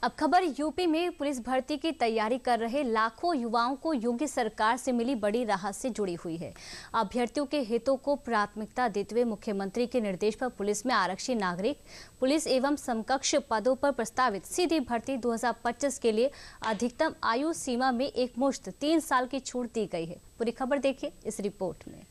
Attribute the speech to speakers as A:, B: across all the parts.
A: अब खबर यूपी में पुलिस भर्ती की तैयारी कर रहे लाखों युवाओं को योगी सरकार से मिली बड़ी राहत से जुड़ी हुई है। अभ्यर्थियों के हितों को प्राथमिकता देते हुए मुख्यमंत्री के निर्देश पर पुलिस में आरक्षी नागरिक पुलिस एवं समकक्ष पदों पर प्रस्तावित सीधी भर्ती 2025 के लिए अधिकतम आयु सीमा में एकमुश्त 3 साल की छूट दी गई है। पूरी खबर देखिए इस रिपोर्ट में।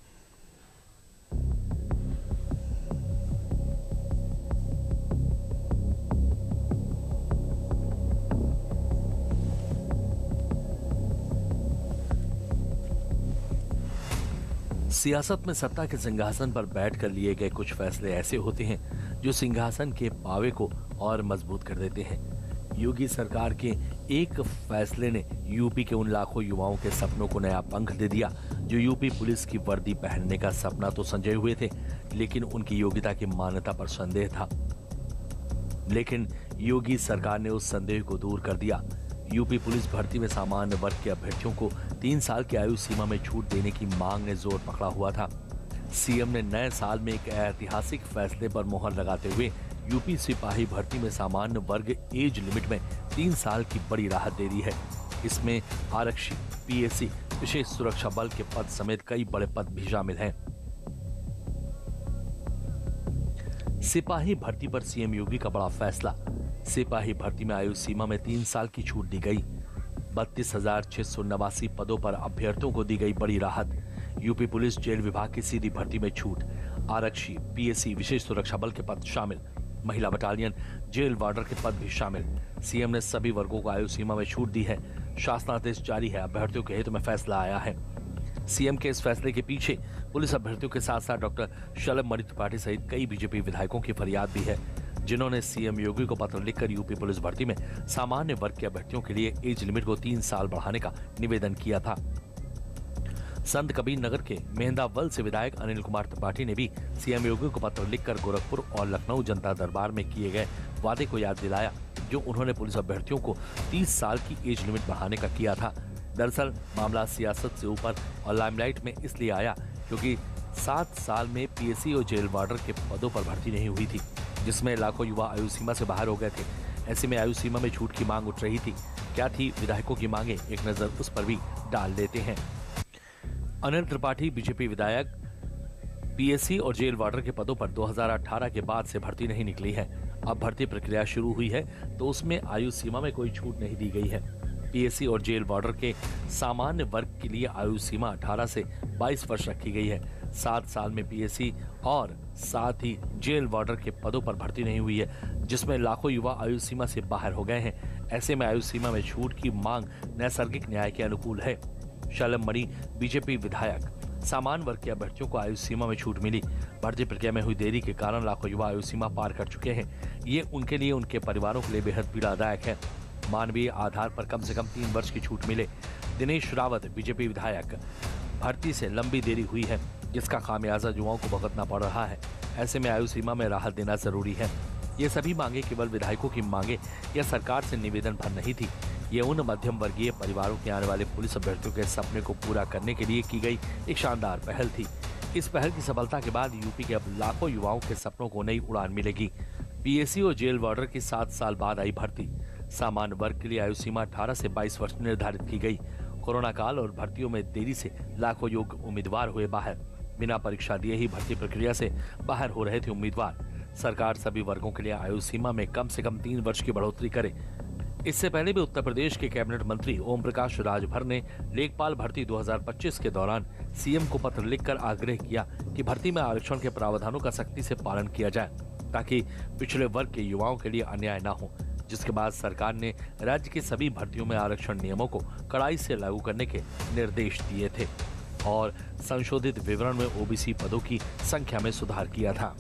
B: सियासत में सत्ता के सिंहासन पर बैठकर लिए गए कुछ फैसले ऐसे होते हैं जो सिंहासन के पावे को और मजबूत कर देते हैं। योगी सरकार के एक फैसले ने यूपी के उन लाखों युवाओं के सपनों को नया पंख दे दिया जो यूपी पुलिस की वर्दी पहनने का सपना तो संजोए हुए थे, लेकिन उनकी योग्यता की मान्यता पर संदेह था। लेकिन योगी सरकार ने उस संदेह को दूर कर दिया। यूपी पुलिस भर्ती में सामान्य वर्ग के अभ्यर्थियों को 3 साल की आयु सीमा में छूट देने की मांग ने जोर पकड़ा हुआ था। सीएम ने नए साल में एक ऐतिहासिक फैसले पर मोहर लगाते हुए यूपी सिपाही भर्ती में सामान्य वर्ग एज लिमिट में 3 साल की बड़ी राहत दे दी है। इसमें आरक्षी, पीएसी, विशेष सुरक्षा बल के पद समेत कई बड़े पद भी शामिल हैं। सिपाही भर्ती पर सीएम योगी का बड़ा फैसला। सिपाही भर्ती में आयु सीमा में 3 साल की छूट दी गई। 32,689 पदों पर अभ्यर्थियों को दी गई बड़ी राहत। यूपी पुलिस जेल विभाग की सीधी भर्ती में छूट। आरक्षी, पीएसी, विशेष सुरक्षा बल के पद शामिल। महिला बटालियन, जेल वार्डर के पद भी शामिल। सीएम ने सभी वर्गों को आयु सीमा में छूट दी है। शासनादेश जारी है। अभ्यर्थियों के हित में फैसला आया है। सीएम के इस फैसले के पीछे पुलिस अभ्यर्थियों के साथ साथ डॉक्टर शलभ मणि त्रिपाठी सहित कई बीजेपी विधायकों की फरियाद भी है, जिन्होंने सीएम योगी को पत्र लिखकर यूपी पुलिस भर्ती में सामान्य वर्ग के अभ्यर्थियों के लिए एज लिमिट को 3 साल बढ़ाने का निवेदन किया था। संत कबीर नगर के मेहंदावल से विधायक अनिल कुमार त्रिपाठी ने भी सीएम योगी को पत्र लिखकर गोरखपुर और लखनऊ जनता दरबार में किए गए वादे को याद दिलाया, जो उन्होंने पुलिस अभ्यर्थियों को 30 साल की एज लिमिट बढ़ाने का किया था। दरअसल मामला सियासत से ऊपर और लाइमलाइट में इसलिए आया क्योंकि 7 साल में पीएसी और जेल वार्डर के पदों पर भर्ती नहीं हुई थी, जिसमें लाखों युवा आयु सीमा से बाहर हो गए थे। ऐसे में आयु सीमा में छूट की मांग उठ रही थी। क्या थी विधायकों की मांगे, एक नजर उस पर भी डाल देते हैं। अनिल त्रिपाठी बीजेपी विधायक पीएसी और जेल वार्डर के पदों पर 2018 के बाद से भर्ती नहीं निकली है। अब भर्ती प्रक्रिया शुरू हुई है तो उसमें आयु सीमा में कोई छूट नहीं दी गई है। पीएसी और जेल वार्डर के सामान्य वर्ग के लिए आयु सीमा 18 से 22 वर्ष रखी गई है। 7 साल में पीएसी और साथ ही जेल वार्डर के पदों पर भर्ती नहीं हुई है, जिसमें लाखों युवा आयु सीमा से बाहर हो गए हैं। ऐसे में आयु सीमा में छूट की मांग नैसर्गिक न्याय के अनुकूल है। शलभ मणि बीजेपी विधायक, सामान्य वर्ग के अभ्यर्थियों को आयु सीमा में छूट मिली। भर्ती प्रक्रिया में हुई देरी के कारण लाखों युवा आयु सीमा पार कर चुके हैं। ये उनके लिए, उनके परिवारों के लिए बेहद पीड़ादायक है। मानवीय आधार पर कम से कम 3 वर्ष की छूट मिले। दिनेश रावत बीजेपी विधायक, भर्ती से लंबी देरी हुई है, जिसका खामियाजा युवाओं को भुगतना पड़ रहा है। ऐसे में आयु सीमा में राहत देना जरूरी है। ये सभी मांगे केवल विधायकों की मांगे या सरकार से निवेदन भर नहीं थी। ये उन मध्यम वर्गीय परिवारों के आने वाले पुलिस अभ्यर्थियों के सपने को पूरा करने के लिए की गई एक शानदार पहल थी। इस पहल की सफलता के बाद यूपी के अब लाखों युवाओं के सपनों को नई उड़ान मिलेगी। पीएसी और जेल वार्डर की 7 साल बाद आई भर्ती। सामान्य वर्ग के लिए आयु सीमा 18 से 22 वर्ष निर्धारित की गई। कोरोना काल और भर्तियों में देरी से लाखों योग्य उम्मीदवार हुए बाहर। बिना परीक्षा दिए ही भर्ती प्रक्रिया से बाहर हो रहे थे उम्मीदवार। सरकार सभी वर्गों के लिए आयु सीमा में कम से कम 3 वर्ष की बढ़ोतरी करे। इससे पहले भी उत्तर प्रदेश के कैबिनेट मंत्री ओम प्रकाश राजभर ने लेखपाल भर्ती 2025 के दौरान सीएम को पत्र लिखकर आग्रह किया कि भर्ती में आरक्षण के प्रावधानों का सख्ती से पालन किया जाए, ताकि पिछड़े वर्ग के युवाओं के लिए अन्याय न हो। जिसके बाद सरकार ने राज्य के सभी भर्तियों में आरक्षण नियमों को कड़ाई से लागू करने के निर्देश दिए थे और संशोधित विवरण में ओबीसी पदों की संख्या में सुधार किया था।